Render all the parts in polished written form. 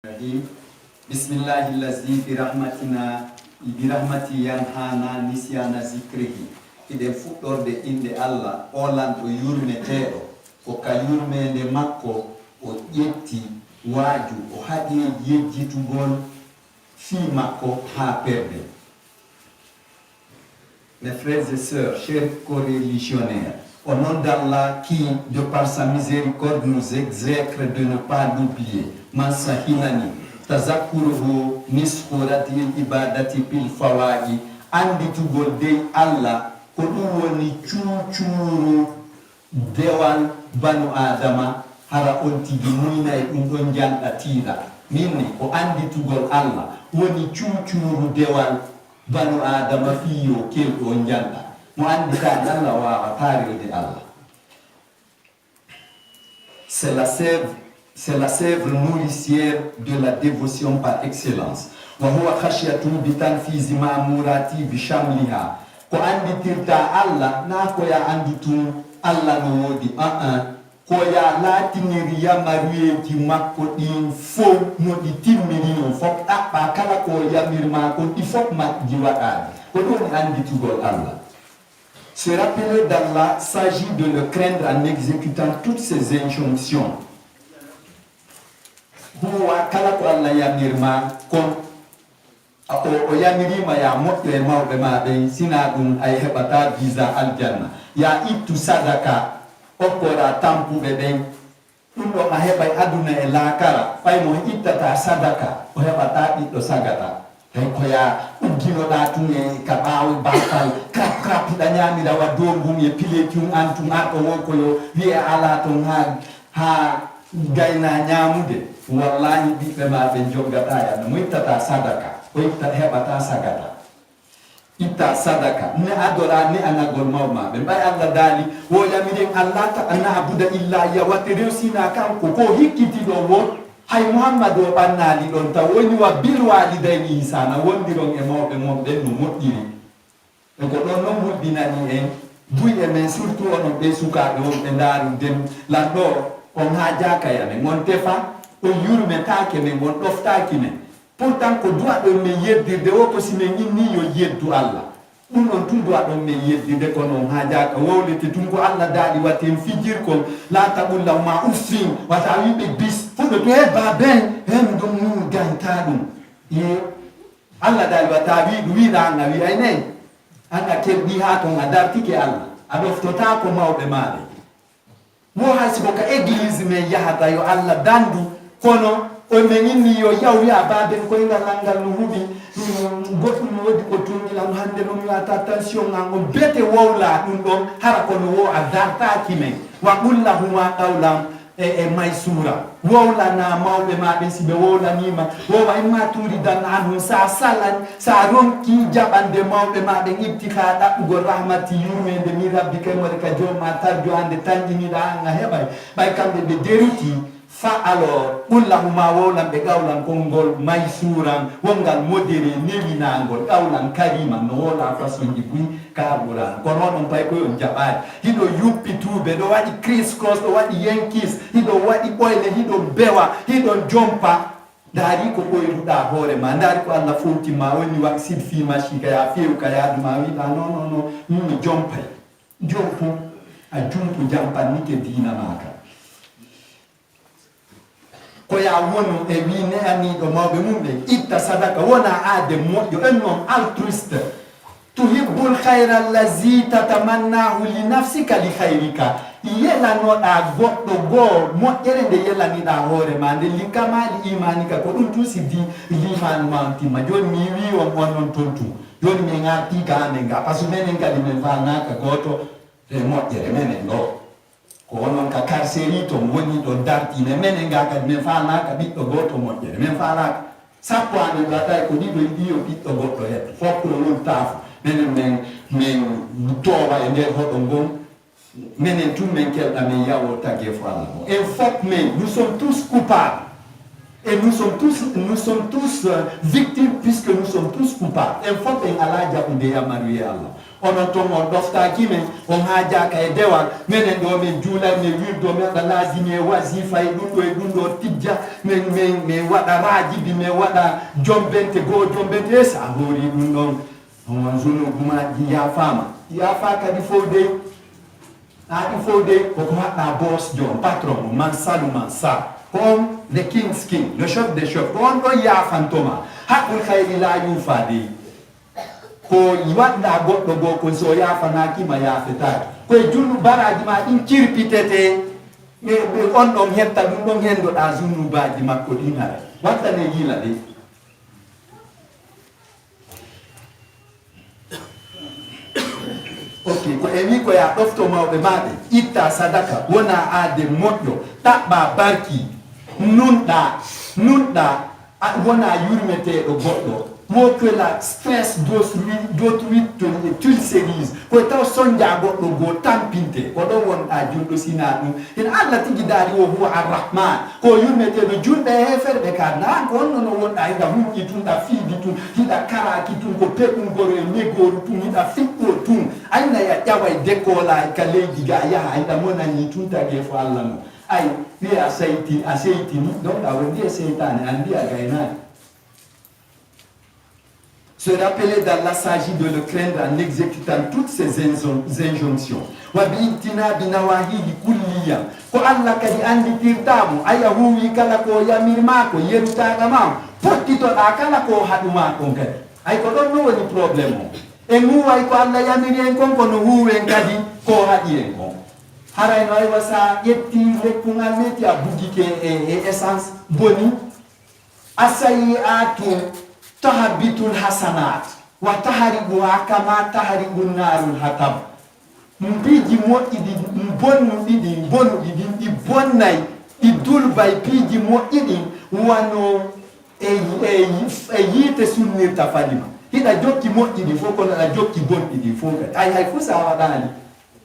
Rahim. Bismillahillazi birahmati yanhana nisyana zikrihi. Ide fuɗɗorde inde Allah olanɗo yurmeteɗo ko ka yurmede makko o ƴetti waaju o haɗi yejjitugol fii makko ha perde. Mes frères et sœurs, chers co-religionnaires, au nom d'Allah qui, de par sa miséricorde, nous exècre de ne pas l'oublier. Mansahinani, tazakuruhu nisquratil ibadati pil fawagi, anditugol dey Allah, ko ɗum woni cuucuuru dewal banu adama hara on tigi muyna e ɗum ɗon janɗa tiiɗa. Minne ko anditugol Allah woni cuucuuru dewal banu adama fiyo kelɗo on janɗa. Mo andita Allah wawata rewde Allah. C'est la sève nourricière de la dévotion par excellence. Wa huwa khashyatu bitanfizi ma'murati bishamliha. Ko anditirta Allah na ko ya anditu Allah no wodi ko ya latiniri yamaruyeji makko ɗin fof no ɗi timmini on fof ɗaɓɓa kala ko yamirma kon ɗi fof majji waɗaɗi ko ɗum anditugol Allah. Se rappeler d'Allah s'agit de le craindre en exécutant toutes ses injonctions. Huwa kala ko Allah yamirma kon o yamirima ya moƴƴo e mawɓe maɓe sina ɗum ay heɓata visa aljanna ya ittu sadaka okkora tampuɓe ɓen ɗum ɗo a heɓay aduna e laakara ɓay mo ittata sadaka o heɓata ɓiɗɗo sagata hay koya ugginoɗa tun e ka ɓaawi batal kapiɗa ñamirawa dow ngum e pile tun an tun arɗo wonko yo wiye ala ton ha gayna ñamude wallahi ɓiɓɓe ma ɓe joggata yana mo ittata sadaka o itta heɓata sagata itta sadaka ne adora ne anagol mawmaɓe mbay Allah daali wo yamiren Allah ta na'buda illa iya watte rewsina kanko ko hikkitiɗo wo hay Muhammad o ɓannali ɗon taw woni wa bil walidayni ihsana wondiron e mawɓe mon ɓen no moƴƴiri e ko ɗon noon hulɓinani en buy e men surtout onon ɓe sukaɓe on ɓe ndaaru den lanɗo on ha jakayame on tefa on yurmetake men on ɗoftaki men pourtant ko duwa ɗon min yeddirde wo ko si min inni yo yeddu Allah ɗum ɗon tun duwa ɗon min yeddirde kono on ha jaka wowlete tun ko Allah daaɗi watten fijirkol la taɓullaw ma uffin wata wiɓe bis fuɗɗo to heɓa ben hem ɗum min ganta ɗum e Allah daaɗi wata wiɗu wiɗa anga wi ay nayi anga keɓɗi ha ton a dartike Allah a ɗoftota ko mawɓe maɓe wo hay siko ka église men yahata yo Allah dandu kono o men inni yo yaw wiya baben koyngal ngal no huuɓi goɗɗum no waɗi ko tongilam hande noon wiyata tension ngal on bete wowla ɗum ɗon hara kono wo a dartaki men wa qullahuma qawlan e maysura wowlana mawɓe maɓe si ɓe wowlanima wowa imma turidan anhum sa salan sa ronki jaɓande mawɓe maɓe itti ka ɗaɓɓugol rahmati yurmede mi rabbi kay waɗi ka jomma tarjo hande tanƴiniɗa anga heɓay ɓay kamɓe ɓe deriti fa alors ɓullahuma wowlan ɓe gawlan konngol maysuran wongal modéré newinangol gawlan kariman no wola façon ji buy ka ɓuran kono oɗon pay koye on jaɓani hiɗo yuppituɓe ɗo waɗi criskos ɗo waɗi yenkis hiɗo waɗi ɓoyle hiɗon bewa hiɗon jompa daari ko ɓoyruɗa hoore ma daari ko Allah fowtima woni wa sid fi machi kaya few ka yaaduma wiɗa non mi jompay jompu a jumpu jampannike dina maka koya wonu e wi neaniɗo mawɓe mum ɓe itta sadaka wona aade moƴƴo en noon altruiste tuhibbul hayra allazi tatamannahu li nafsika li hayrika yelanoɗa goɗɗo goo moƴƴere nde yelaniɗa hoore ma nde likkamali imanika ko ɗum tun si di limanu ma timma joni mi wi on non toon tun joni min artika hande nga par ce que menen kadi min fanaka goto e moƴƴere menen ɗo ko onon ka carcérie ton woni ɗo dartine menen ga kadi min falaka ɓiɗɗo goto moƴƴere min falaka sappo amen gatay ko ɗiɗo ɗiyo ɓiɗɗo goɗɗo hetto foppo won taafo menen min towa e nder hoɗo ngon menen tun min kelɗa min yawo tagge fo Allah mo en fop men nous sommes tous coupables Et nous sommes tous victimes puisque nous sommes tous coupables. Il faut que Allah jabude ya marié Allah. On entend mon dofta qui mais on a déjà qu'à dewa mais ne do me jula me wir do me Allah zine wazifa dundo tijja me wada raji bi me wada jombente sa hori dundo on zunu kuma ya fama ya fa ka di fode il faut des boss John patron mansa comme le king's king, le chef des chefs. Quand on y a fantôme, hakul khayri la yufadi. Ko iwanda goddo go ko so ya fanaki ma ya feta. Ko junu baraji ma in kirpitete e on don hetta dum don hendo da junu baji makko dinare. Watta ne yila de. Ok, ko emi ko ya dofto mawbe made itta sadaka wona ade moddo tabba barki nunda wona yurmete do goddo mo que la stress d'autrui tulserise ko taw sonja goddo go tampinte ko do won a jundo sinadu en Allah tigi dari wo huwa arrahman ko yurmete do junde hefer be kana ko no won ay da hu itunda fi bitun hida kara kitun ko pekun gore negoro tun hida fikko tun ayna ya jawai dekola kale diga ya ayda mona ni tunta ge fo Allah no ay wi asaiti ni donc awndi seytane andi againa. Se rappeler d'Allah s'agit de le craindre en exécutant toutes ses injonctions. Wa bi'tina binawahihi kulliya. Ko Allah kadi andi tirtamu aya huwi kala ko yamirma ko yerutaga ma pottito da kala ko haduma ko kadi. Ay ko don no woni problème. E mu way ko Allah yamiri en kon kono huwen kadi ko hadi en kon. Haray no ay wasa yetti lekkungal meti a bugike e essence boni asayi atu tahabitul hasanat wa taharibuha kama taharibun narul hatab. Mbiji mo idi mbonu idi bonnay idul bay piji mo idi wano yite sunni tafalima hida jokki mo idi foko na jokki bon idi foko ay fusa wadani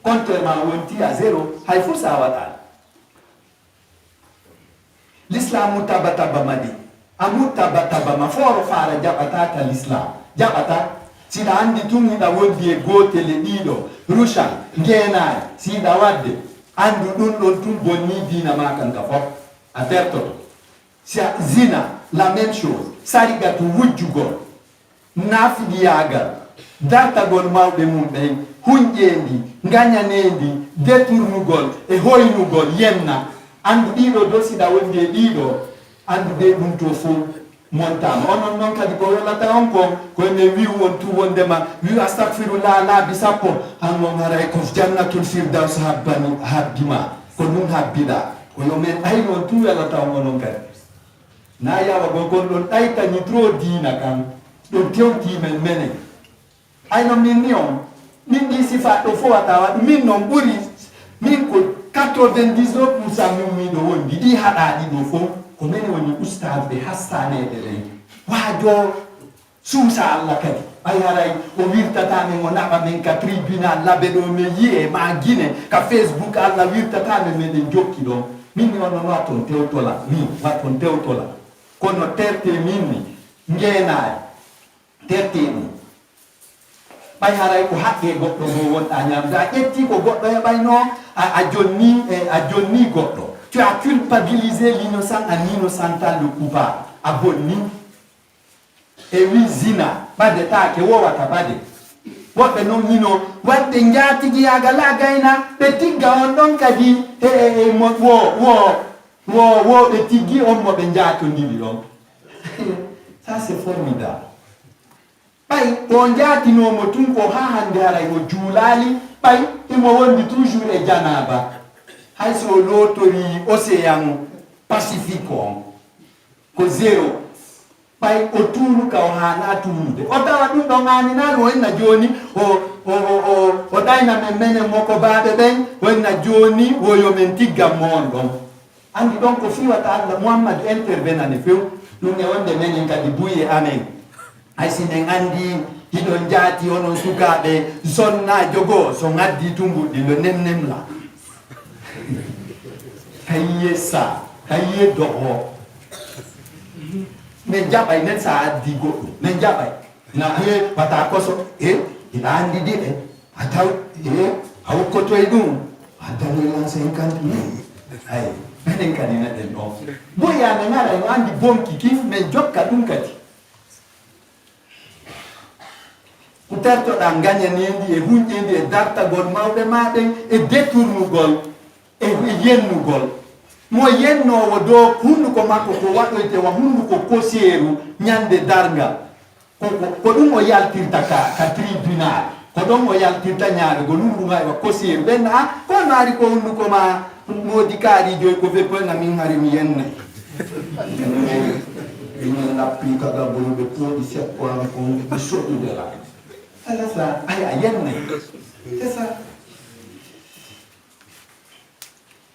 contrairement wonti à zéro hay fusa wadani. L'islam mutabata bamadi amutabata maforo fara jabata l'islam jabata sida andi tumi da wondi e gotele dido rusha ngena sida wadde andu dun don tum bonni dina makan ka fop aperto zina la même chose sarigatu wujjugo nafidiyaga dartagol mawbe mum be hunjendi ganyanendi détournugol e hoynugol yenna andu dido do sida wondi e dido andude dum to fo montama onon non kadi ko welata on ko ne wi won tu wondema wi astaghfirullah la bisapo an mo ngara ko jannatul firdaus habbima ko dum habbida ko no men ay non tu welata on kadi na yawa go kon don tayta ni tro dina kam do tewti men menen ay no min nion min di sifa do fo watawa min non buri min ko 99% min do wondi di hada di do fo ko meni woni ustad be hassane de wajo susa Allah kadi ayaray o wirtata men wona ba men ka tribunal labe do me yi ma gine ka Facebook Allah wirtata men de jokki do min ni wono no ton tewtola mi wa ton tewtola kono terte minni ngena terte ni ayaray ko hakke goddo mo won anyam da etti ko goddo e bayno a jonni goddo. Tu as culpabilisé l'innocent en innocentant le coupable. Abonni. Et oui, zina. Bade take wo watabade. Wobe no nino. Wate njati gi agala gaina. Betiga ondon kadi. Wo betigi on mo benjato ndibilo. Ça c'est formidable. Pai onjati no motunko ha handara yo julali. Pai imo wondi toujours e janaba. Haiso lotori océan Pacifico ko zero pai otulu ka hana tumude otawa dum do ngani na lo na joni o daina memene moko babe ben wonna joni wo yo mentiga mondo andi donc ko fiwa ta Allah Muhammad intervena ne few dum ne wonde men kadi buye amen ay sinen andi hidon jati onon sukabe zonna jogo so ngaddi tumbudi lo nemnem la kaye sa kaye doho men jaɓay nen sa addi goɗɗum men jaɓay na wata koso ina andi di a taw a wokkotoye ɗum a dañoylan 50 ay minen kadi neɗen ɗon boyane ngara no andi bonki kif men jokka ɗum kadi ko tertoɗa gañanendi e hunƴendi e dartagol mawɓe maɗen e détournugol e yennugol mo yennowo dow hunduko makko ko waɗoyte wa hunduko koseeru ñande dargal ko ɗum o yaltirta ka tribunal ko ɗon o yaltirta ñaarego lumbuga ewa koseeru ɓenna a kono ari ko hunduko ma modi kaari joyi ko feppoyna min hari mi yennayi min lappi kaga bonuɓe pooɗi seppoan ko ɓe soɗɗude la ala sa aya yennayi c'est ça.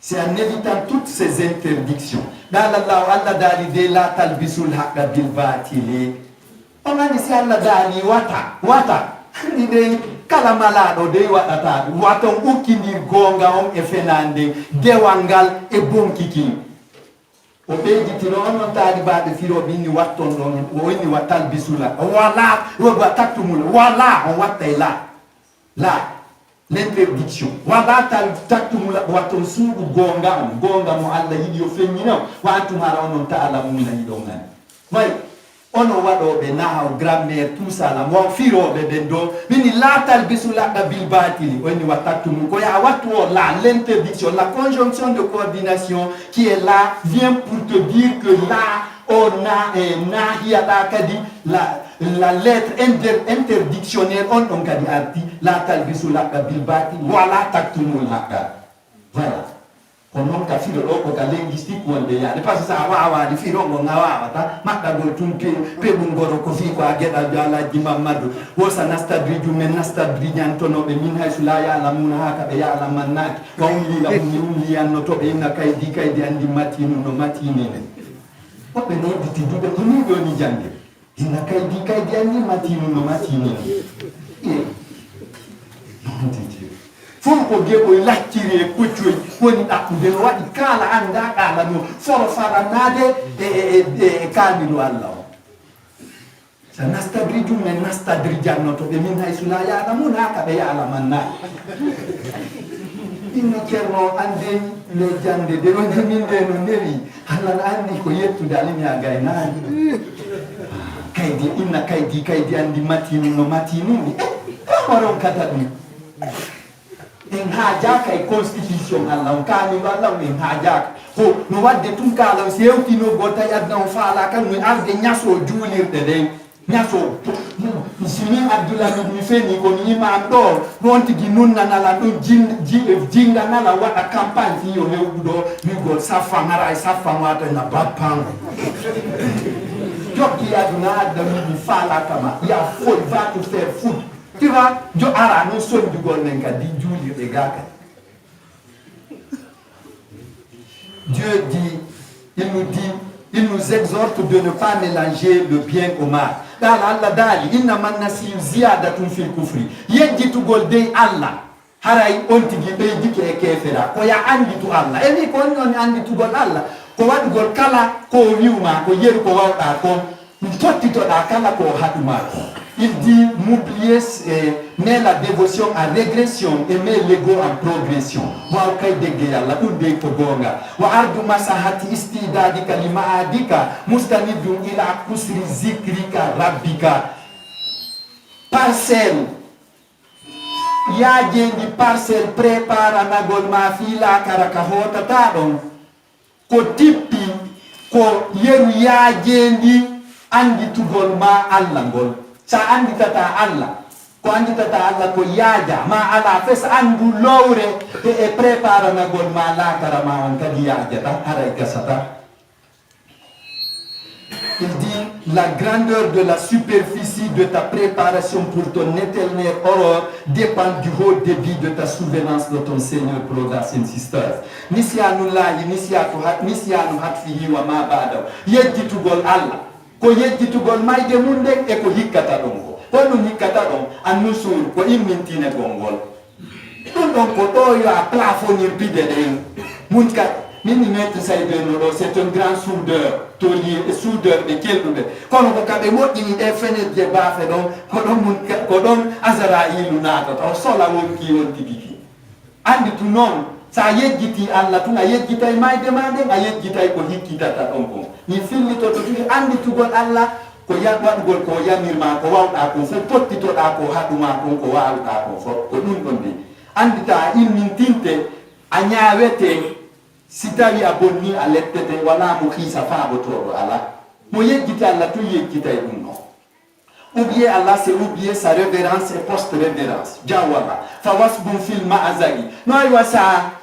C'est en évitant toutes ces interdictions. Dans Allah dali de la talbisul haqqa bil batili. On a dit si Allah dali wata. Ni de kala malado de watata. Waton ukindir gonga on e fenande dewangal e bonkiki. O beji tino on tadi baade firo bini watton don o ni watal bisula. Wala roba tatumul wala on watta la l'interdiction wala taktumula waton suudu gonga mo Allah yiɗi yo feññina wa antum hara onon ta'lamuna yiɗon nan way ono waɗoɓe nahaw grammaire tout ça la mo firoɓe ɓen ɗo mini la talbisu laqa bil batili oni wa taktumu ko ya wattu o là l'interdiction la conjonction de coordination qui est là vient pour te dire que là on a nahiyaɗa kadi la lettre interdictionnaire on ɗon kadi arti la talbisu laqqa bil batil wala taktumul haqqa voilà ko noon ka fiɗo ɗo ko ka linguistique wonde yaade par ce que sa wawade fiɗo ngo nga wawata maɗɗagol tun peɓum goro ko fi ko a gueɗal jo alaji mamadou wosa nastadriju men nastadrijantonoɓe min hayso la yalamuna ha kaɓe yalamannaki wa umlila umliyannotoɓe inna kaydi andi matinu no matininen woɓɓe noditi duɓe ko ni ɗoni jangde inna kaydi andi matinu no matininen fon ko geɓoy lacciri e koccoy woni ɗaɓɓude no waɗi kala anda kala no foro faranade e kamino Allah o sa nastadrijum men nastadrijannoto ɓe min hayso la ya'lamun ha kaɓe ya'lamannaki inno ceerno ande le jande de woni min de no newi Allah no andi ko yettude alimi a gaynani kaydi inna kaydi andi matini no matinini waron kata ɗum en haajaka e constitution Allah on kaani Allah en haajaka ko no wadde tum kala si hewtino go tawi adna on faala kan no arde ñaso juulirde den ñaso simin Abdoulaye mi feni ko mi imam ɗo ɗon tigi nunnanala ɗum jinganala waɗa campagne fi yo hewɓuɗo wigol saffa ngara e saffa wata na bappango jokki aduna adda mi faala kama ya foy va te faire foot. Tu vois, je ara nous sommes du Golmenka, dit Julie de Gaka. Dieu dit, il nous exhorte de ne pas mélanger le bien au mal. Dans Allah dali, inna man nasiyu ziyadatun fil kufri. Yeddi tu golde Allah. Haray onti gibe dike e kefera. Ko ya andi tu Allah. Eni ko on andi tu gol Allah. Ko wadi gol kala ko wiuma ko yeru ko wawda ko. Totti to da kala ko haduma ko. Il dit, m'oublier, mais la dévotion en régression et mais l'ego en progression. Wa kay degge yalla unde ko gonga. Wa ardu masahati istidadika limaadika mustanidun ila kusri zikrika rabbika. Parcelle. Yajendi parcelle prépara nagol ma fila karaka hota tadon. Ko tippi ko yeru yajendi andi tugol ma Allah ngol. Sa andi tata Allah ko andi tata Allah ko yaaja ma ala fes andu lowre e prépara na gol ma la karama on kadi yaaja ta aray kasata. Il dit la grandeur de la superficie de ta préparation pour ton éternelle aurore dépend du haut débit de ta souvenance de ton Seigneur, brothers and sisters. Nisyanullahi nisyanu hatfihi wa ma ba'dahu. Yeddi tugol Allah ko yettitugol mayde mum nden e ko hikkata ɗon ko honɗum hikkata ɗon annusur ko immintine gongol ɗum ɗon ko ɗo yo a plafonir pide ɗen mun ka Mini maître Saïdou, c'est un grand soudeur, taulier, soudeur de Keldoube. Quand on a mot, il est fait de baffe, donc, quand on Azaraïl ou Nata, on sort la won qui on dit. And tout non, ça y est, giti Allah, tout a yet gitaï maï demandé, a yet gitaï ko hikita ta onko. Ni fili to tu andi tu gol Allah, ko ya wat gol ko ya mirma ko wa ta ko fo potti to ta ko haduma ko wa ta ko fo ko dum gondi. Andi ta in min tinte anya wete sitawi abonni a lettete wala mo khisa fa boto ala mo yejjita Allah tu yejjita e dum no oublier Allah c'est oublier sa révérence et post révérence jawaba fa wasbun fil ma'azali no ay wasa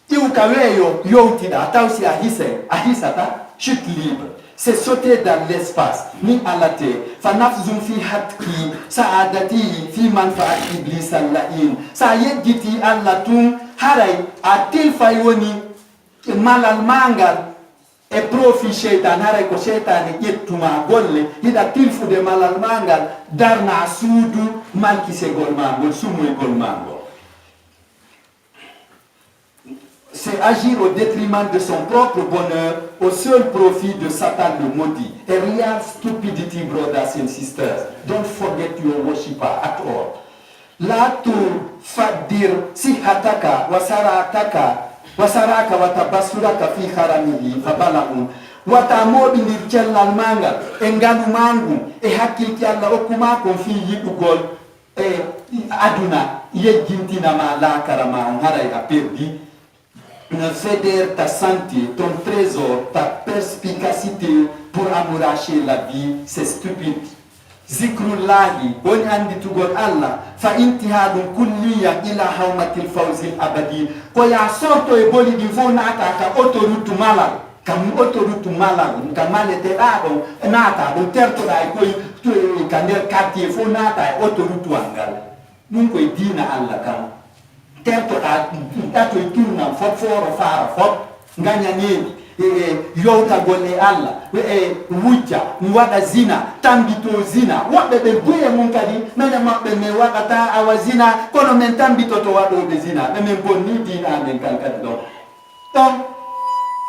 iu kaweyo yotida tawsi ahisata chute libre c'est sauter dans l'espace ni alate fa nafzun fi hatki saadati fi manfaat iblis al-la'in sa yejjiti Allah tu haray atil fayoni malal mangal e profi shaitan haray ko shaitan yettuma golle hida tilfude malal mangal darna suudu malki se gol mangol sumoy gol mangol. C'est agir au détriment de son propre bonheur au seul profit de Satan le maudit. A real stupidity, brothers and sisters. Don't forget your worshipper at all. La tu fadir sihataka wasarataka wasaraka watabasuraka fi haramihi fabalahum watamobi nircellal manga e nganu mangu e hakkilki Allah okkuma kon fi yidugol e aduna yejjintina ma lakara ma haray a perdi. Ne fédère ta santé, ton trésor, ta perspicacité pour amouracher la vie, c'est stupide. Zikrullahi, boni andi tugol Allah, fa intihadun kulliya ila hawmatil fawzil abadi. Ko ya sorto e boli di vonata ka autoroute malal, kam autoroute malal, kam malete ado nata do terto dai koy to kander quartier fonata e autoroute wangal. Nun koy dina Allah kam. Terto dato e turna foro fara fop nganya nini yowta golle Allah wujja wada zina tambito zina wabbe be buye mun kadi mena mabbe me wadata awa zina kono men tambito to wado be zina men bonni dina men kalkat do donc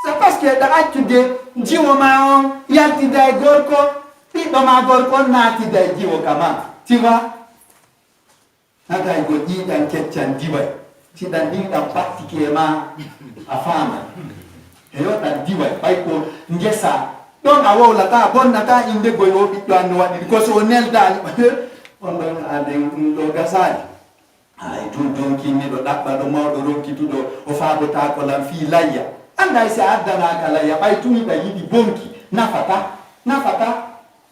c'est parce que da atude jiwo ma on yalti day gorko do ma gorko nati day jiwo kama tu vois nada go di dan ketchan diway si dan di dan particulièrement a fama e yo dan diway bay ko ngesa don awo la ta bonna ta inde goyo bi do an wadi ko so nel dal on don ade do gasali ay don ki ni do dabba do mawdo ronki tudo o faabo ta ko lan fi layya anda se addana kala ya bay tuni da yidi bonki nafata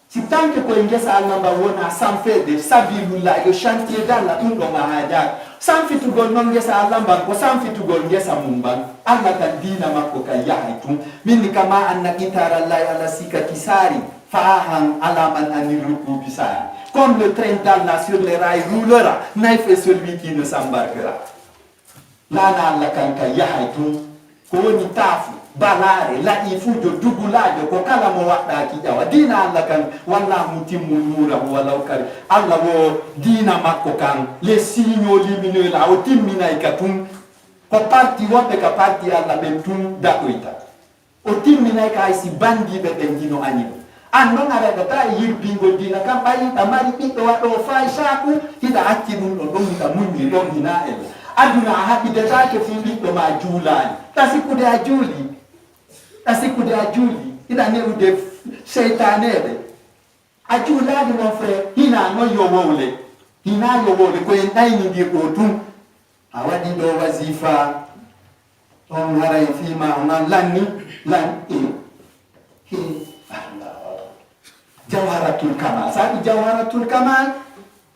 si tanke ko ngesa Allah wona sans fait de sabilullah yo chantier dalla tundo ma haja sans fitu gol non ngesa Allah ko sans fitu gol ngesa mumban Allah tan dina makko kay yahitu minni kama anna kitara Allah ala sikati sari fahan ala man aniruku bisari comme le train d'Allah sur les rails roulera naif est celui qui ne s'embarquera lana Allah kan kay yahitu ko woni tafu balare la ifujo dugulajo ko kala mo wadda ki jawa dina Allah kan wallahu timmu nurahu walau kari Allah wo dina makko kan les signaux lumineux la o timmina ikatum ko parti wonde ka parti Allah ben tum daoita o timmina ka si bandi be ben dino animo non arega ta yirbingo dina kam bayi tamari bito wado fay shaku ida acci dum do dum ta munni don hina el aduna habide ta ke fi bito ma julani tasikude ajuli ida ne ude shaytanede ajulani mon frère hina no yowole ko en dayni dir do tum awadi do wazifa on haray fima on lanni jawharatul kamal sa jawharatul kamal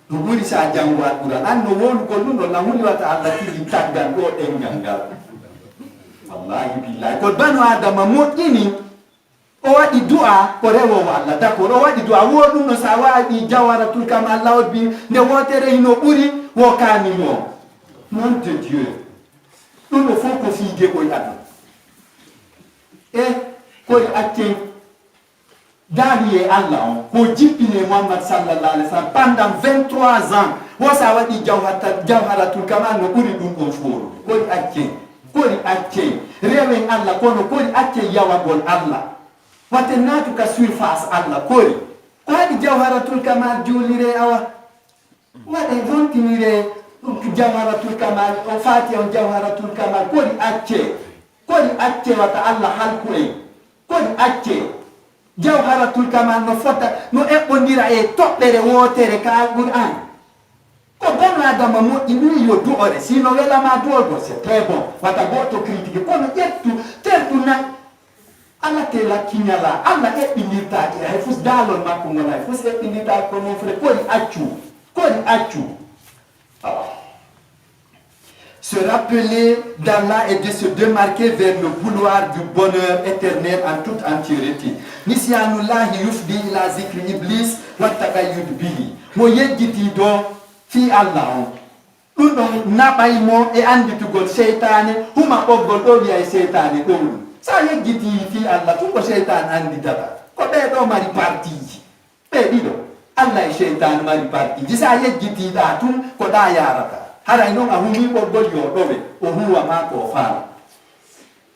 do buri sa jangwa Quran an no won ko nuno la huli wa ta'ala ti taggan do engangal wallahi billahi ko banu adama motini o wadi du'a ko rewo walla d'accord o wadi du'a wodum no sa wadi jawharatul kamal lawbi ne wotere hino buri wo kanimo nom de Dieu nous ne faut que figue ko yadu ko acte Daniel Allah ko jippine Muhammad sallallahu alaihi wasallam pendant 23 ans wo sa wadi jawharatul kamal no buri dum ko foro ko acte rewen Allah kono kori acce yawagol Allah wate natu ka surface Allah kori ko hadi jawharatul kamal julire awa wade vontinire jawharatul kamal o fati on jawharatul kamal kori acce wata Allah halkure kori acce jawharatul kamal no fota no ebbondira e toɓɓere wotere ka Qur'an ko bon adama moƴƴi yo du'ore sino welama du'orgo c'est très bon wata goto critique kono ƴettu tertu na Allah te la kiñala Allah eɓɓinirtaki hay fus dalol makko ngol hay fus eɓɓinirtaki ko mon frère kodi accu se rappeler d'Allah et de se démarquer vers le couloir du bonheur éternel en toute entièreté. Nisyanullahi yufdi ila zikri iblis wa taqayyud bihi. Mo yejjiti do fi Allah on. Ɗum ɗon naɓay mo e anditugol seytane huma ɓoggol ɗo wiya seytane ɗowɗum. Sa yejjiti fi Allah tun ko seytane anditata. Ko ɓeɗo mari partiji. Ɓe ɗiɗo. Allah e seytane mari partiji. Sa yejjitiɗa tun ko ɗa yarata. Haray non a humi ɓoggol yo ɗoɓe o huwa ma ko faala.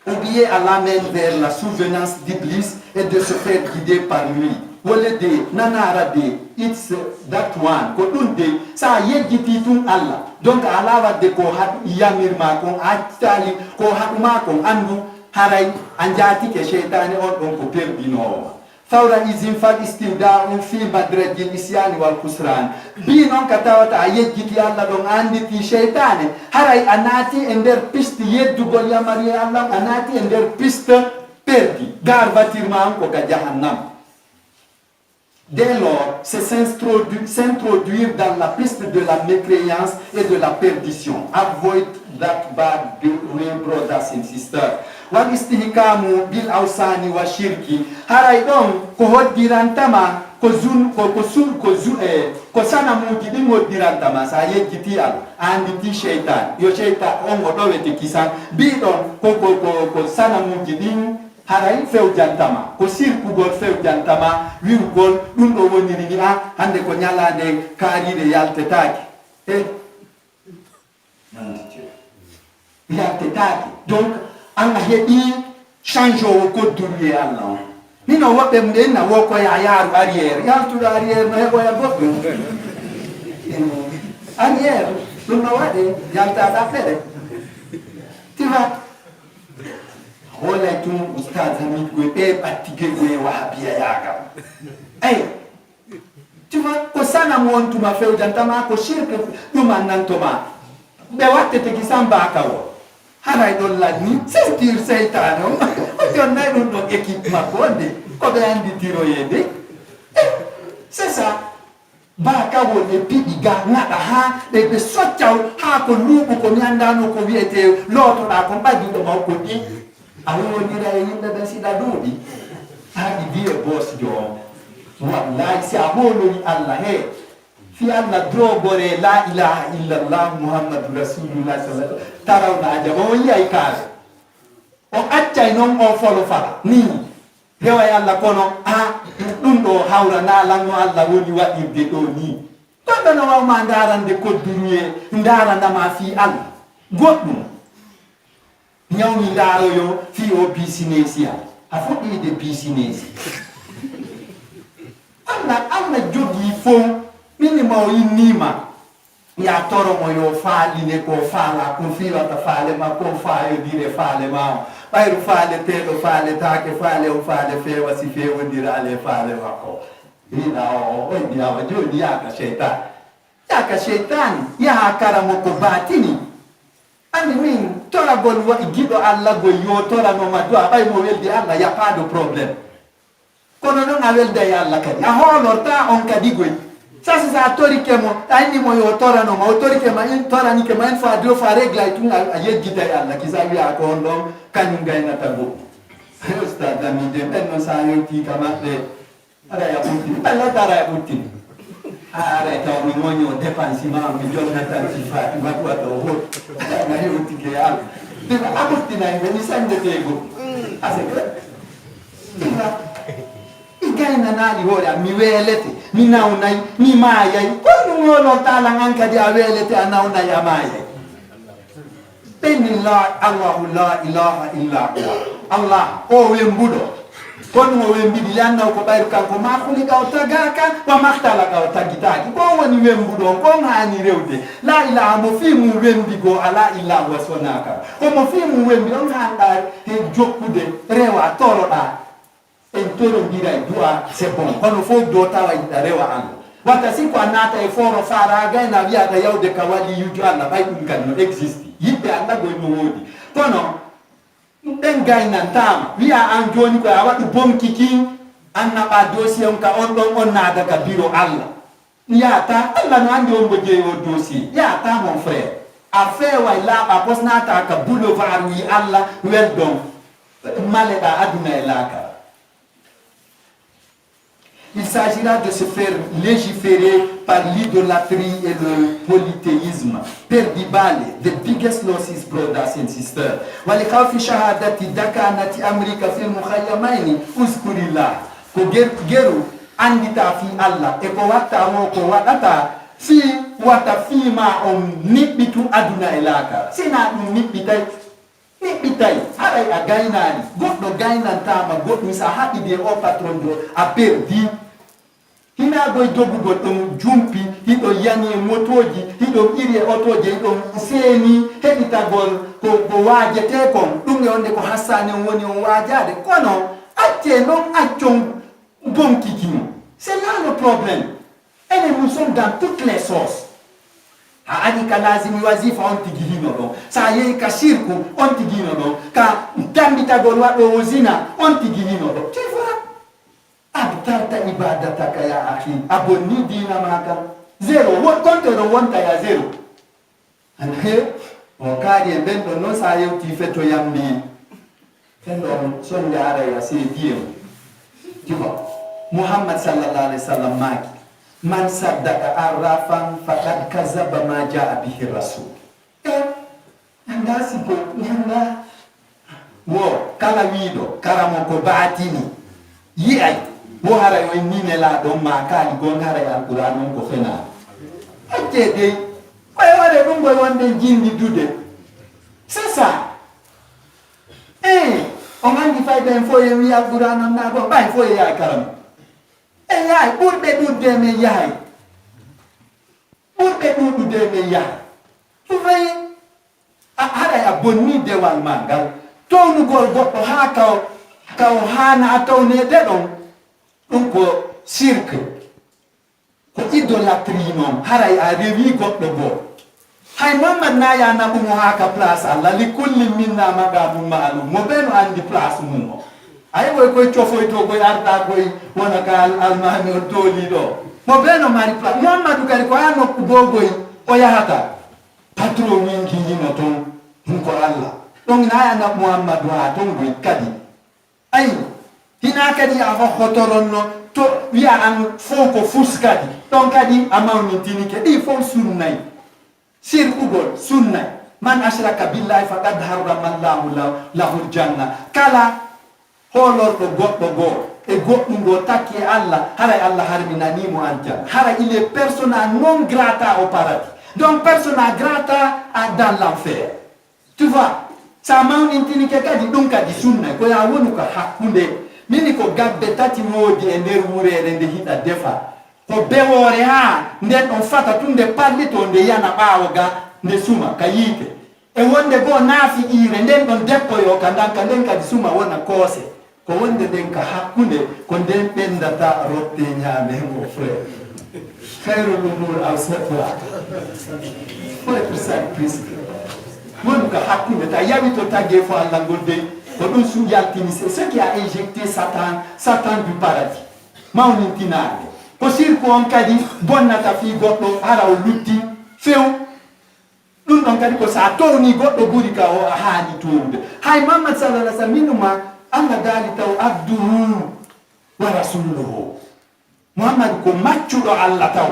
Oublier Allah mène vers la souvenance d'Iblis et de se faire guider par lui. Wole de nanara de it's that one ko ɗum de sa yejjiti tun Allah donc ala wadde ko haɗu yamirma kon accitali ko haɗuma kon andu haray a jatike cheytane on ɗon ko perdinowoma fawra isim fal istibda'u fi madrajil isyani wal kusran bi non ka tawata a yejjiti Allah ɗon anditi cheytane haray a naati e nder piste yeddugol yamari Allah a naati e nder piste perdi garbatirma on ko ka jahannam. Dès lors, c'est s'introduire dans la piste de la mécréance et de la perdition. Avoid that bad way, brothers and sisters. Wal istihkamu bil awsani wa shirki. Haray don ko hoddirantama ko sanamuji ɗin hoddirantama sa yejjiti al anditi sheytan yo sheytan on go ɗowete kisan mbiɗon ko sanamuji ɗin haray fewjantama ko sirkugol fewjantama wirgol ɗum ɗo woniri ni a hande ko ñalade kaarire yaltetake yaltetake donc anga heɓi change o kodduru e Allah on mino woɓɓe mum enna wo koya yaaru arriére yaltuɗo arriére no heɓoya goɗɗum arriére ɗum no waɗe yaltaɗa feɗe tiwa wala tun ustaz Hamid go be batige go wahabiya yaga ay tuma ko sana mo on tuma few jantama ko shirka duma nan toma be watte te kisamba kawo haray don ladni sentir seytano o jonna dum do équipe ma bonde ko be andi tiro yede c'est ça ba kawo e piɗi ga ngada ha de be soccaw ha ko lubu ko nyandano ko wiete loto da ko badi do ma ko di awonira e yimɓe ɓe siɗa ɗuuɗi haɗi wiye bos jo wallahi si a holori Allah he fi Allah drogore la ilaha illallah muhammadu rasulullah sallallahu tarawna ajaba o yiyay kaare o accay noon o folo fala ni reway Allah kono a ɗum ɗo hawrana lanno Allah woni waɗirde ɗo ni ɗonɗo no wawma darande kodduruye daranama fi Allah goɗɗum ñawmi ndaroyo fi o business ya a fuɗɗide business Allah jogi fof mini ma o innima ya toromo yo faaline ko faala ko fiwata faale ma ko faayodire faale ma o ɓayru faale teɗo faale take faale o faale fewa si fewodira ale faale makko ina o mbiyama joni yaka cheytan yaha karamo ko batini andi min toragol giɗo Allah go yo toranoma do a ɓay mo weldi Allah y a pas de problème kono noon a welda e Allah kadi a hoolorta on kadi goy sasa sa torike mo a innimo yo toranoma o torike ma in toranike ma une fois deux fois règle ay tun a yeggita e Allah kisa wiya ko on ɗon kañum gaynata go ustad amide ɓen noon sa yewti ka maɓɓe ara ya ɓurtini ɓallata ara ya ɓurtini ara taw mi moñi o dépense ma mi jonnatan si fati waɗuwata o hot na hewtike e Allah dina a ɓurtinani ɓe mi sañdetego aseke i gaynanaɗi hoore am mi weelete mi nawnayi mi maayay ko ɗum wono talan an kadi a weelete a nawnayi a maayay benillah Allahu la ilaha illa huwa Allah o wembudo kon mo wembidi lanna ko bayru kanko ma khuli ka tagaka wa makhtala ka tagitaki ko woni wembudo ko ngani rewde la ilaha mo fi mu wembigo ala illa wa sonaka ko mo fi mu wembi on handa he jokkude rewa toroda en toro dira dua c'est bon kono fo do tawa rewa an wata si ko anata e foro fara ga na wiya da yawde ka wali yuju Allah bay dum kan no existe yibbe anda go no wodi kono den gaynan tam wiya an joni ko a wadu bom kiki anna ba dossier ka on don on na daga biro Allah ya ta Allah no andi on bo jeyo dossier ya ta mon frère a fait wa la ba posna ta ka boulevard wi Allah wel don maleda aduna elaka. Il s'agira de se faire légiférer par l'idolâtrie et le polythéisme. Perdibale, the biggest losses, brothers and sisters. ولخوف شهادة دكانة أمريكا في المخيمين اذكر الله. كجرو عندي في الله. إكواتا وكواتا في وتفيما نبتو أدنى إلاكا. سنا نبتاي. Nipitai, arai againani, goddo gainan tama, goddo sa haɗi de o patron do a perdi. Hina goy dogugo ɗum jumpi, hiɗo yani motoji, hiɗo iri otoje, hiɗo seni, heɓitagol ko wajete kon, ɗum e onde ko hassane woni on wajade. Kono, acce non accon bon kikino. C'est là le problème. Et nous sommes dans toutes les sauces. Adi ka lazimi wazifa on tigihino do sa ye ka shirku on tigihino do ka tambita gol wado wozina on tigihino do tu vois abtarta ibadataka ya akhi abonni dina maka zero what kontero wonta ya zero ande o kadi en bendo non sa yewti feto yambi fendo son yara ya se diem tu vois Muhammad sallallahu alaihi wasallam maki man saddaka arrafan faqad kazaba ma jaa bihi rasul anda sipo nyanga wo kala wido karamo ko batini yi ay wo hara yo nine la do ma kali gon hara ya alquran ko fena acce de bay ware dum boy wonde jindi dude c'est ça on andi fayda en foye wi alquran na go bay foye ya karam yaay ɓurɓe ɗuɗde men yahay ɓurɓe ɗuɗude men yahay ɗum fayi haɗa a bonni dewal ma ngal townugol goɗɗo ha kaw hana a tawnede ɗon ɗum ko sirque ko idolâtrie noon haray a rewi goɗɗo goo hay Muhammad naya naɓumo ha ka place Allah li kulli minna magamum maalum mo ɓe no andi place mum o ay boy koy chofoy to koy arta koy wona ka almami o toli do mo beno mari pla Muhammadu kari ko ano ko bogoy o yahata patron min kinjino ton ko Allah donc na na Muhammadu ha ton boy kadi ay hina kadi a hotoronno to wiya an fo ko fuskadi donc kadi amawni tinike di fo sunnay sirkugol sunnay man ashraka billahi faqad harrama Allahu lahu janna kala holorɗo goɗɗo goo e goɗɗum go takki e Allah haray Allah harminanimo aljanna hara il est persona non grata au paradis donc persona grata dans l'enfer tu vois sa mawnintinike kadi ɗum kadi sunna ko ya wonu ko hakkunde mini ko gabbe tati woodi e nder wurere nde hiɗa defa ko bewore ha nden on fata tum nde pallito nde yana ɓaawo ga nde suma ka yiite e wonde goo naafi ire nden ɗon deppoyo ka ndanka nden kadi suma wona koose ko wonde den ka hakkunde ko den bendata rotte nyaame mo frère khairul umur awsatuha faut être simple mon ka hakkunde ta yawi to tagge fo Allah golde ko dum su yaltini c'est ce qui a éjecté Satan du paradis mawni tinade ko sirko on kadi bonnata fi goddo ara o lutti few dum don kadi ko sa towni goddo buri ka o haani tuude hay Muhammad sallallahu alaihi wasallam minuma Allah dali taw abduhu wa rasuluhu Muhammad ko maccuɗo Allah taw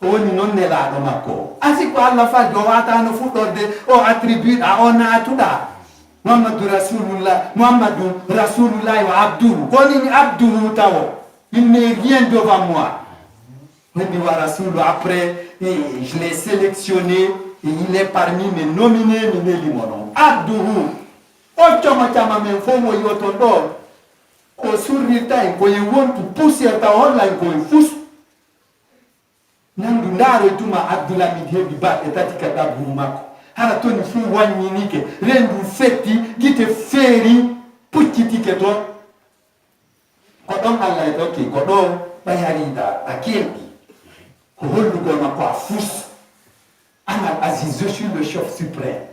woni non nelaɗo makko asi ko Allah fadde o watano fuɗɗorde o attribue a o natuɗa Muhammadu rasulullah wa abduhu konini abduhu taw il n'est rien devant moi woni wa rasulu après je l'ai sélectionné et il est parmi mes nominés mes limonon abduhu o chama chama men fomo yoto do o surrita en ko wontu poussière ta holla en ko fus nandu ndaro tuma abdulhamid hebi ba etati kada burumako hara toni fu wanyinike rendu fetti gite feri puccitike to ko don Allah e tokki ko do bayarida akelbi ko hollugo ma ko fus ana aziz je suis le chef suprême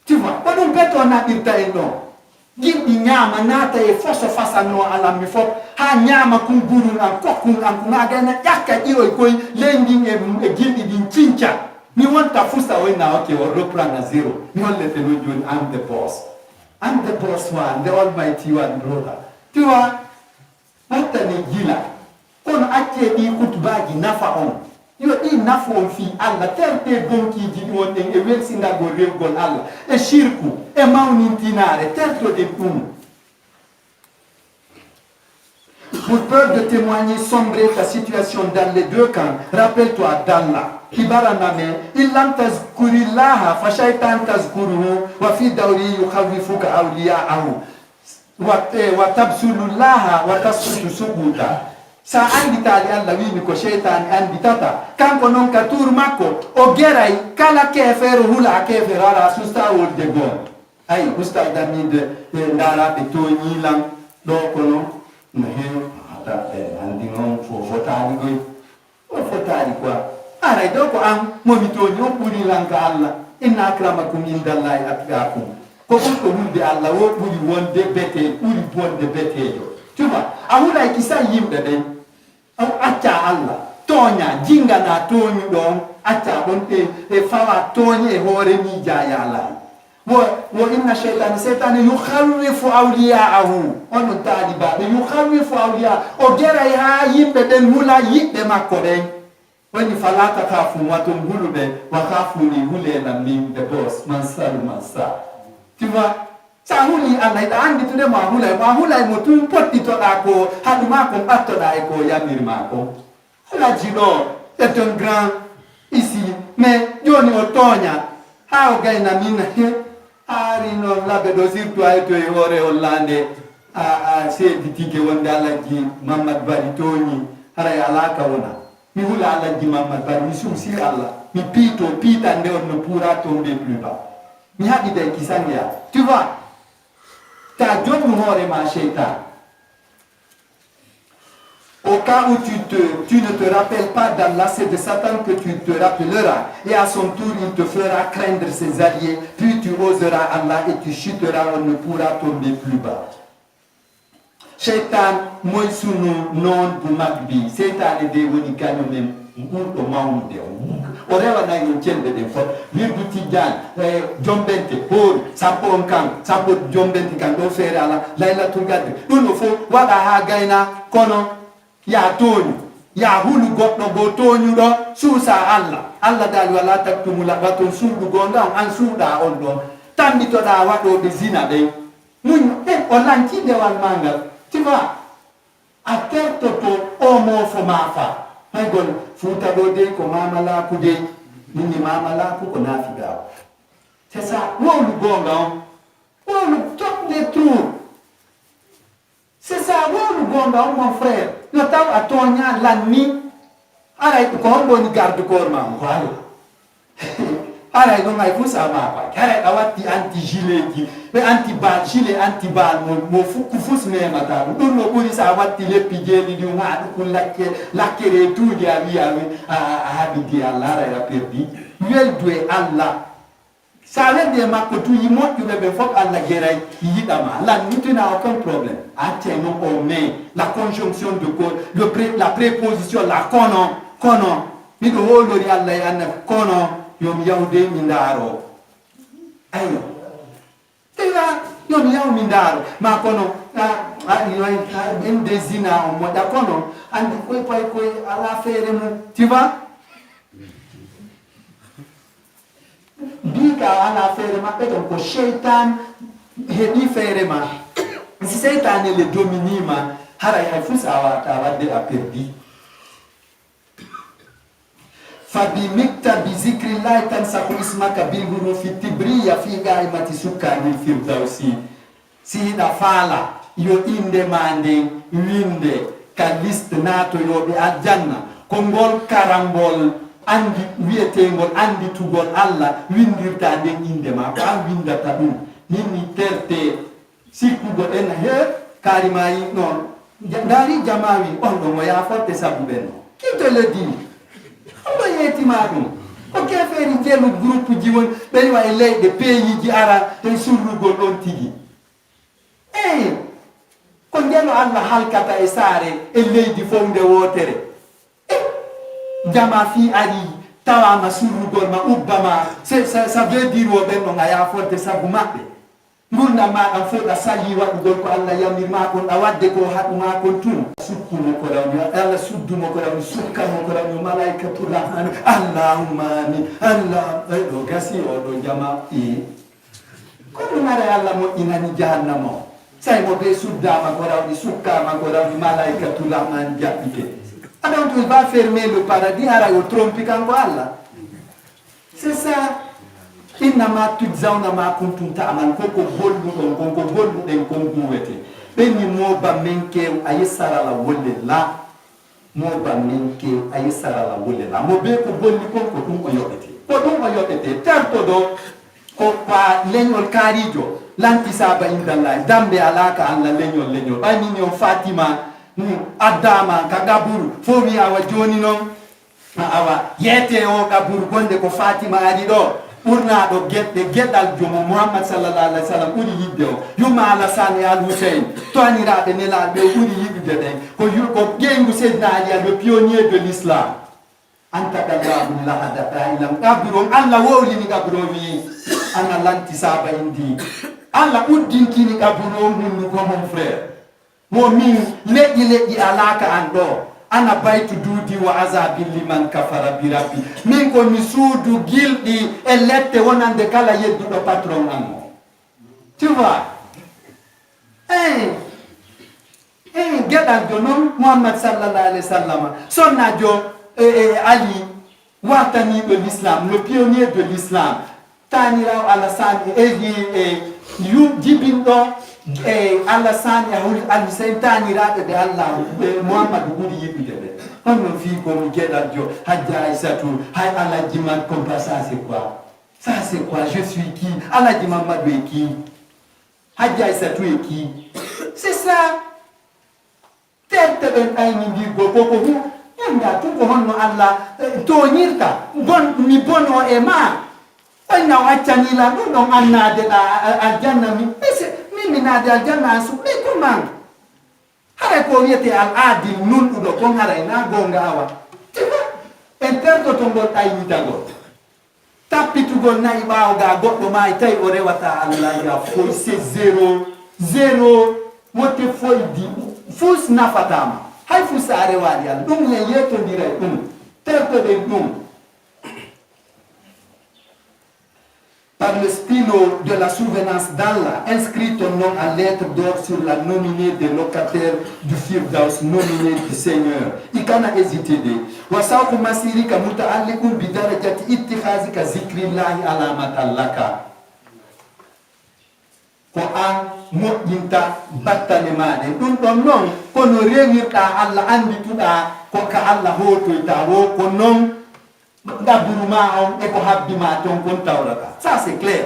tu vois ko don beto na dirta e non gimbi nyama nata e fosso face no ala mi fop ha nyama kum buru na kokun an kuma gana yakka iro koy lendi e gimbi din cincha mi wanta fusta wena okay o reprendre à zéro mi on le fait le jour I'm the boss one the almighty one brother tu vois hatta ne gila kono acce di kutbaji nafa on yo di nafa on fi Allah terte bonki ji won en e welsinda go rewgol Allah e shirku e mawnintinare terto de pour peur de témoigner sombrer ta situation dans les deux camps rappelle-toi d'Allah kibaraname illam tazkurillaha fa shaytan tazkuruhu wa fi dawri yukhawifuka awliya'ahu wa tabsulullaha wa tasfutu subuta sa andi tali Allah wi ko shaytan andi tata kanko non ka tour makko o geray kala keferu hula kefera ala susta wol de gon ay ustad Damid ndara be to nyilam do kono no hen ata andi non fo fotani goy o fotani quoi ara do ko am momito nyopuri lanka Allah inna akramakum indallahi atqakum ko ko hulde Allah wo buri wonde bete buri bonde betejo tu vois amuna kisa yimbe den aw acca Allah tonya jinga na tonyu don acca bonte e fawa tonye hore mi jaya Allah wo inna shaytan yukhawifu awliya'ahu on taliba yukhawifu awliya o gera ha yimbe den hula yibbe makko den wani falata khafu watum hulube wa khafuni hulela min the boss mansal mansa tu vois sa huli Allah da andi tude ma hula mo tu potti to da ko haduma ko batto da ko yamir ma ko la jino est un grand ici mais joni otonya ha o gaina mina ari no la be do sirtu ay to e hore hollande a se ditike wonde Allah ji Muhammad bari toni hara alaka wona mi hula Allah ji Muhammad bari mi susi Allah mi pita nde on ne pourra tomber plus bas mi habi de kisanya tu vois ta job hore ma shaitan au cas où tu ne te rappelles pas d'Allah, c'est de Satan que tu te rappelleras. Et à son tour, il te fera craindre ses alliés. Puis tu oseras Allah et tu chuteras, on ne pourra tomber plus bas. Shaitan, moi sunu non bu magbi. Shaitan est des wonikanyo même. Ou au maoude. Orewa na yonchende de fort. Virgu tijan, jombente, por, sapo nkang, sapo jombente kan do fere ala. Laila tulgadri. Uno fo, wada ha gaina, kono. Ya tonu ya hulu goddo go tonu do susa Allah dal wala taktumula baton suudu gonda an suuda on do tambi to da wado de zina de mun o lanti de wal mangal tu vois a terto to o mo fo mafa hay gol futa do de ko mamala ku de ni mamala ku ko nafiga c'est ça wolu gonga on le top des trous. C'est ça, mon frère. Nous avons attendu la nuit. Arrête, quand on garde le corps, voilà. Arrête, on a vu ça, arrête, on a anti-gilet, anti-balle, gilet, anti-balle, mon fou, même, madame. Nous avons vu ça, on a dit les piguets, les laquer tout, il y a habité Allah, il a perdu. Lui, doit Allah. Ça veut dire que tu y montes, tu veux faire Allah guérir, là, tu n'as aucun problème. Attends, on met la conjonction de code, la préposition, la kono. Mi do holori Allah yana kono, yom yaude mindaro. Ayo. Tega, yom yau mindaro. Ma kono, ndezina, on moda kono, andi koi, ala fere mu. Tu vois? Bika ana fere ma peto ko shaitan hebi fere ma si shaitan le domini ma hara ya fusa wa ta wadde a perdi فبمكتب بذكر الله تنسخ اسمك بالحروف التبرية في قائمة سكان الفردوس سيدا فالا يو إندي ماندي ويندي كاليست ناتو يو بي الجنة كونغول كارامبول andi wietengol andi tugol Allah windirta den inde ma ko an windata dum nini terte sikkugo en he karimayi non dari jamawi on do mo ya forte sabu ben ki to le di on yeti ma dum ko ke feri jelu groupe ji won ben wa leyde pays ji ara ten surrugol on tigi ko ngelo Allah halkata e sare e leydi fonde wotere jama fi ari tawa ma surrugol ma ubbama ça veut dire wo ben no ngaya forte sabu mabbe ngurna ma am foda sali wadugol ko Allah yamir ma kon da wadde ko hadu ma kon tun sukkumo ko daw Allah suddumo ko daw sukkamo ko daw malaikatu rahman Allahumma amin Allah do gasi o do jama ko mare Allah mo inani jahannamo sai mo be suddama ko daw di sukkama ko daw malaikatu rahman jappite alors il va fermer le paradis ara yo trompi kango Allah c'est ça innama tujzauna ma kuntum ta'mal koko bollu don koko bollu den kongu wete beni moba menke ayisara la wolle la moba menke ayisara la wolle la mo be ko bolli konko dum o yobete ko dum o yobete tanto do ko pa lenyol karijo lanti saba indalla dambe alaka alla lenyol bani ni Fatima Adama kagaburu fomi awa joni non awa yete o kaburu gonde ko Fatima ari do urna do gedal jomo Muhammad sallallahu alaihi wasallam uri yidde o yuma ala sani al Hussein to anira de nela be uri yidde den ko yurko gengu Seydina Ali le pionnier de l'islam anta kallahu la hadata ila kaburu Allah woli ni kaburu wi ana lanti saba indi Allah uddin kini kaburu mun ko mon frère mo min leji alaka ando ana baytu dudi wa azabil liman kafara bi rabbi min ko mi suudu gildi e lette wonande kala yeddudo patron anmo tu vois gedal jo non Muhammad sallallahu alaihi wasallam sonna jo Ali watani de l'islam le pionnier de l'islam tanira Alassane yu jibindo Alassane al-Hussein tanira de Allah Muhammad gudi yibide on fi ko mi gedal jo Hadja Aïssatou hay Alaji man comme ça c'est quoi je suis qui Alaji Mamadou est qui Hadja Aïssatou est qui c'est ça terte ben ay ni bi go ko nga tu ko honno Allah to nyirta bon mi bono e ma na wachani la no anna de aljanna mi nade aljanna su me ko man hare ko wiete al adil nun do ko hare na gonga awa interto to ngol ay ni dago tapitu gol na ibaaw ga goddo mai tay o rewata Allah ya fo c'est 0 wote foi di fus nafatama hay fus are wadi al dum le yeto dire terto de dum par le stylo de la souvenance d'Allah, inscrit ton nom en lettres d'or sur la nominée des locataires du Firdaus, nominée du Seigneur. Ikana hésité de. Wasauku masirika muta'alliqun bidarajati ittikhazika zikrillahi alamatallaka. Ko an moƴƴinta battane maɗe ɗum ɗon noon kono remirɗa Allah andi tuɗa ko ka Allah hotoyta wo ko noon gaburu ma on e ko habbi ma ton kon tawrata ça c'est clair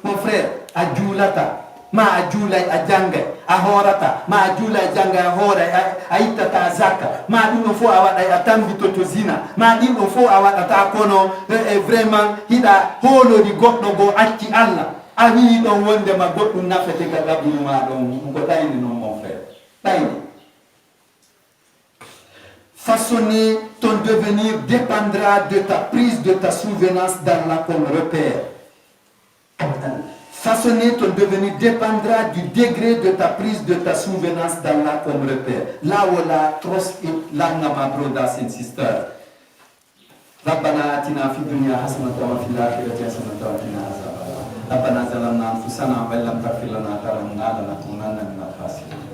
mon frère a juulata ma a juulay a jangay a horata ma a juulay a jangay a hoora a ittata zakka ma ɗum ɗon fof a waɗay a tambitoto zina ma ɗin ɗon fof a waɗata kono vraiment hiɗa hoolori goɗɗo go acci Allah a wi ɗon wondema goɗɗum nafete ga gaburu ma ɗon ko ɗayni noon mon frère ɗayni façonner ton devenir dépendra de ta prise de ta souvenance d'Allah comme repère. Façonner ton devenir dépendra du degré de ta prise de ta souvenance d'Allah comme repère. Là où la tros et l'anama brothers and sisters. ربنا آتنا في الدنيا حسنة وفي الآخرة حسنة وقنا عذاب النار. ربنا ظلمنا أنفسنا وإن لم تغفر لنا وترحمنا لنكونن من الخاسرين.